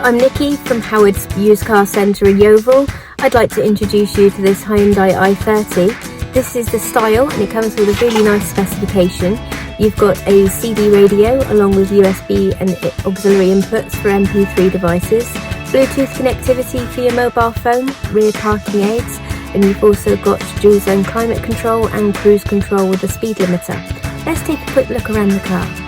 I'm Nikki from Howard's Used Car Centre in Yeovil. I'd like to introduce you to this Hyundai i30. This is the style and it comes with a really nice specification. You've got a CD radio along with USB and auxiliary inputs for MP3 devices, Bluetooth connectivity for your mobile phone, rear parking aids, and you've also got dual zone climate control and cruise control with a speed limiter. Let's take a quick look around the car.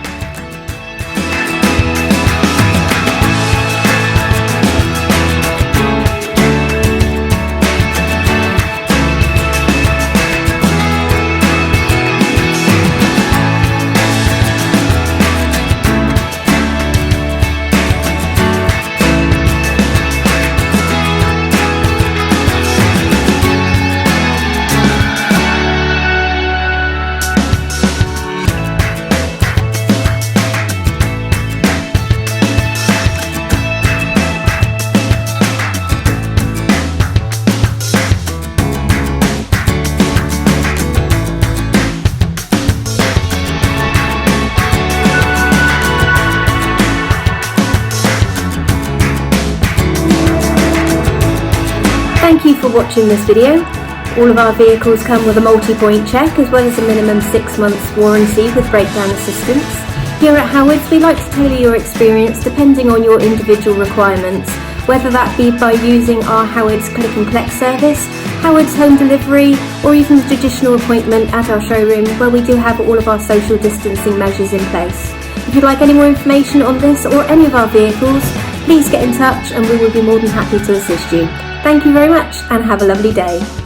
Thank you for watching this video. All of our vehicles come with a multi-point check as well as a minimum 6 months warranty with breakdown assistance. Here at Howard's we like to tailor your experience depending on your individual requirements, whether that be by using our Howard's Click and Collect service, Howard's Home Delivery, or even the traditional appointment at our showroom where we do have all of our social distancing measures in place. If you'd like any more information on this or any of our vehicles, please get in touch and we will be more than happy to assist you. Thank you very much and have a lovely day.